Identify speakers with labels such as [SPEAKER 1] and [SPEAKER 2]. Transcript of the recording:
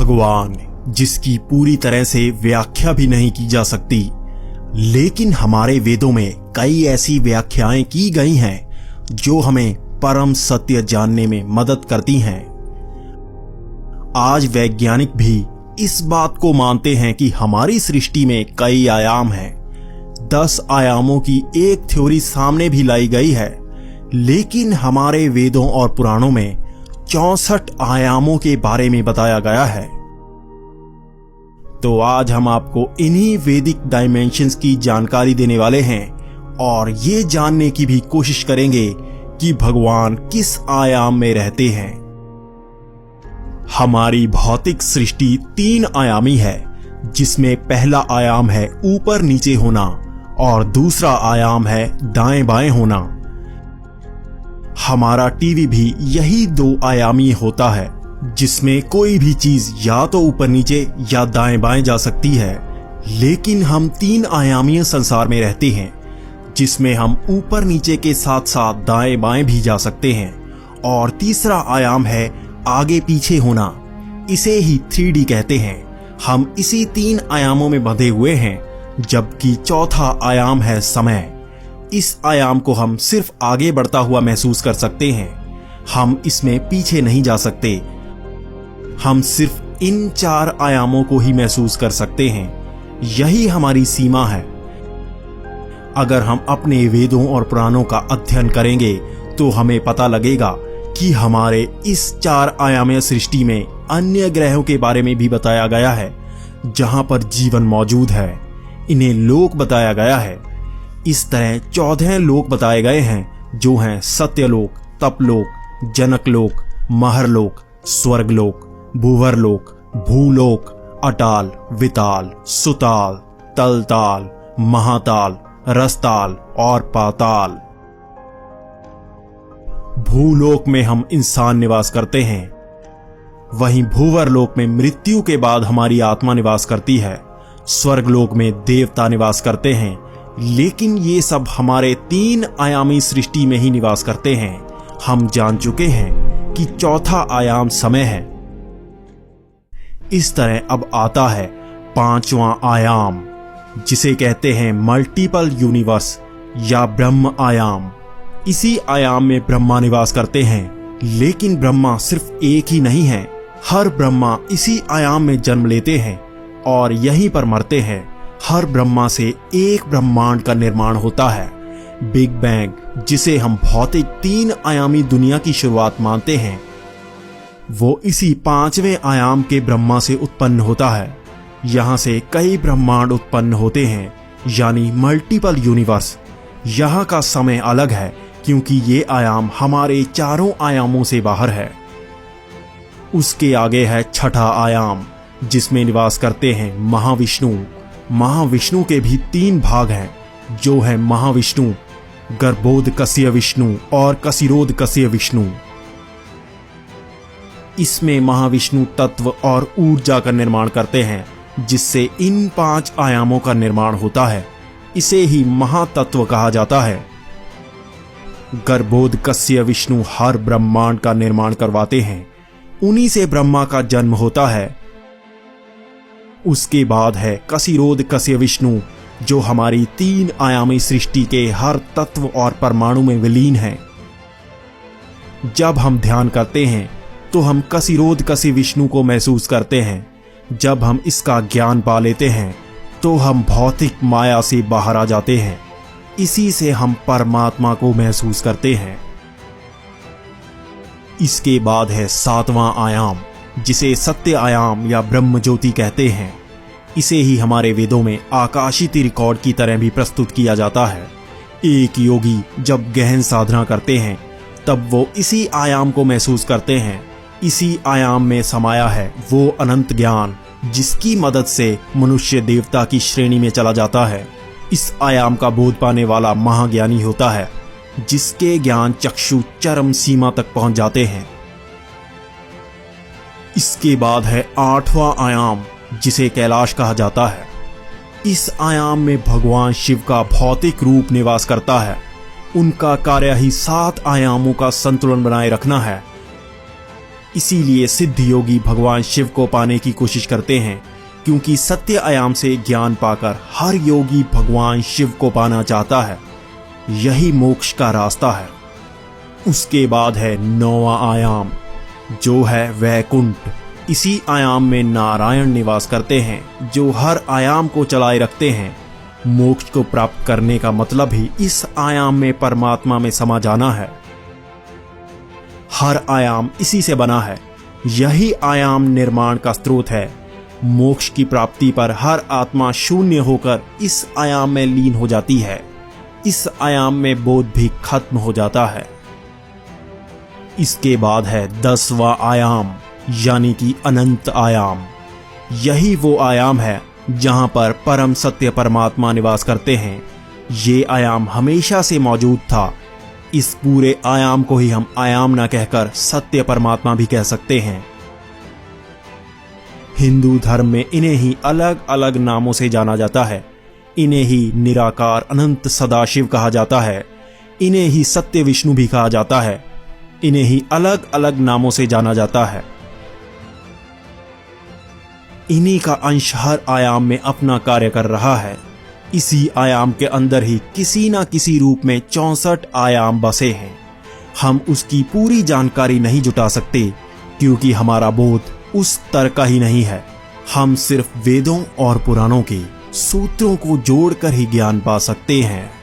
[SPEAKER 1] भगवान, जिसकी पूरी तरह से व्याख्या भी नहीं की जा सकती, लेकिन हमारे वेदों में कई ऐसी व्याख्याएं की गई हैं जो हमें परम सत्य जानने में मदद करती हैं। आज वैज्ञानिक भी इस बात को मानते हैं कि हमारी सृष्टि में कई आयाम हैं। 10 आयामों की एक थ्योरी सामने भी लाई गई है, लेकिन हमारे वेदों और पुराणों में 64 आयामों के बारे में बताया गया है। तो आज हम आपको इन्हीं वैदिक डायमेंशंस की जानकारी देने वाले हैं और ये जानने की भी कोशिश करेंगे कि भगवान किस आयाम में रहते हैं। हमारी भौतिक सृष्टि 3 आयामी है, जिसमें पहला आयाम है ऊपर नीचे होना और दूसरा आयाम है दाएं बाएं होना। हमारा टीवी भी यही 2 आयामी होता है, जिसमें कोई भी चीज या तो ऊपर नीचे या दाएं बाएं जा सकती है। लेकिन हम 3 आयामी संसार में रहते हैं, जिसमें हम ऊपर नीचे के साथ साथ दाएं बाएं भी जा सकते हैं। और तीसरा आयाम है आगे पीछे होना, इसे ही 3D कहते हैं। हम इसी 3 आयामों में बंधे हुए हैं, जबकि चौथा आयाम है समय। इस आयाम को हम सिर्फ आगे बढ़ता हुआ महसूस कर सकते हैं, हम इसमें पीछे नहीं जा सकते। हम सिर्फ इन 4 आयामों को ही महसूस कर सकते हैं, यही हमारी सीमा है। अगर हम अपने वेदों और पुराणों का अध्ययन करेंगे तो हमें पता लगेगा कि हमारे इस 4 आयामी सृष्टि में अन्य ग्रहों के बारे में भी बताया गया है, जहां पर जीवन मौजूद है। इन्हें लोक बताया गया है। इस तरह 14 लोक बताए गए हैं, जो हैं सत्यलोक, तपलोक, जनकलोक, महरलोक, स्वर्गलोक, भूवरलोक, भूलोक, अटाल, विताल, सुताल, तलताल, महाताल, रसताल और पाताल। भूलोक में हम इंसान निवास करते हैं, वहीं भूवरलोक में मृत्यु के बाद हमारी आत्मा निवास करती है। स्वर्गलोक में देवता निवास करते हैं, लेकिन ये सब हमारे 3 आयामी सृष्टि में ही निवास करते हैं। हम जान चुके हैं कि चौथा आयाम समय है। इस तरह अब आता है 5वां आयाम, जिसे कहते हैं मल्टीपल यूनिवर्स या ब्रह्म आयाम। इसी आयाम में ब्रह्मा निवास करते हैं, लेकिन ब्रह्मा सिर्फ एक ही नहीं है। हर ब्रह्मा इसी आयाम में जन्म लेते हैं और यहीं पर मरते हैं। हर ब्रह्मा से एक ब्रह्मांड का निर्माण होता है। बिग बैंग, जिसे हम भौतिक 3 आयामी दुनिया की शुरुआत मानते हैं, वो इसी 5वें आयाम के ब्रह्मा से उत्पन्न होता है। यहां से कई ब्रह्मांड उत्पन्न होते हैं, यानी मल्टीपल यूनिवर्स। यहां का समय अलग है, क्योंकि ये आयाम हमारे 4 आयामों से बाहर है। उसके आगे है 6ठा आयाम, जिसमें निवास करते हैं महाविष्णु। महाविष्णु के भी 3 भाग हैं, जो है महाविष्णु, गर्भोदकस्य विष्णु और कशिरोदकस्य विष्णु। इसमें महाविष्णु तत्व और ऊर्जा का निर्माण करते हैं, जिससे इन 5 आयामों का निर्माण होता है। इसे ही महातत्व कहा जाता है। गर्भोदकस्य विष्णु हर ब्रह्मांड का निर्माण करवाते हैं। उन्हीं से ब्रह्मा का जन्म होता है। उसके बाद है कशिरोदकस्य विष्णु, जो हमारी 3 आयामी सृष्टि के हर तत्व और परमाणु में विलीन है। जब हम ध्यान करते हैं तो हम कशिरोदकस्य विष्णु को महसूस करते हैं। जब हम इसका ज्ञान पा लेते हैं तो हम भौतिक माया से बाहर आ जाते हैं। इसी से हम परमात्मा को महसूस करते हैं। इसके बाद है 7वां आयाम, जिसे सत्य आयाम या ब्रह्म ज्योति कहते हैं। इसे ही हमारे वेदों में आकाशित रिकॉर्ड की तरह भी प्रस्तुत किया जाता है। एक योगी जब गहन साधना करते हैं, तब वो इसी आयाम को महसूस करते हैं। इसी आयाम में समाया है वो अनंत ज्ञान, जिसकी मदद से मनुष्य देवता की श्रेणी में चला जाता है। इस आयाम का बोध पाने वाला महाज्ञानी होता है, जिसके ज्ञान चक्षु चरम सीमा तक पहुंच जाते हैं। इसके बाद है 8वां आयाम, जिसे कैलाश कहा जाता है। इस आयाम में भगवान शिव का भौतिक रूप निवास करता है। उनका कार्य ही 7 आयामों का संतुलन बनाए रखना है। इसीलिए सिद्ध योगी भगवान शिव को पाने की कोशिश करते हैं, क्योंकि सत्य आयाम से ज्ञान पाकर हर योगी भगवान शिव को पाना चाहता है। यही मोक्ष का रास्ता है। उसके बाद है 9वां आयाम, जो है वैकुंठ। इसी आयाम में नारायण निवास करते हैं, जो हर आयाम को चलाए रखते हैं। मोक्ष को प्राप्त करने का मतलब ही इस आयाम में परमात्मा में समा जाना है। हर आयाम इसी से बना है। यही आयाम निर्माण का स्रोत है। मोक्ष की प्राप्ति पर हर आत्मा शून्य होकर इस आयाम में लीन हो जाती है। इस आयाम में बोध भी खत्म हो जाता है। इसके बाद है 10वां आयाम, यानी कि अनंत आयाम। यही वो आयाम है जहां पर परम सत्य परमात्मा निवास करते हैं। ये आयाम हमेशा से मौजूद था। इस पूरे आयाम को ही हम आयाम ना कहकर सत्य परमात्मा भी कह सकते हैं। हिंदू धर्म में इन्हें ही अलग अलग नामों से जाना जाता है। इन्हें ही निराकार अनंत सदाशिव कहा जाता है। इन्हें ही सत्य विष्णु भी कहा जाता है। इन्हें ही अलग अलग नामों से जाना जाता है। इन्हीं का अंश हर आयाम में अपना कार्य कर रहा है। इसी आयाम के अंदर ही किसी ना किसी रूप में 64 आयाम बसे हैं। हम उसकी पूरी जानकारी नहीं जुटा सकते, क्योंकि हमारा बोध उस स्तर का ही नहीं है। हम सिर्फ वेदों और पुराणों के सूत्रों को जोड़कर ही ज्ञान पा सकते हैं।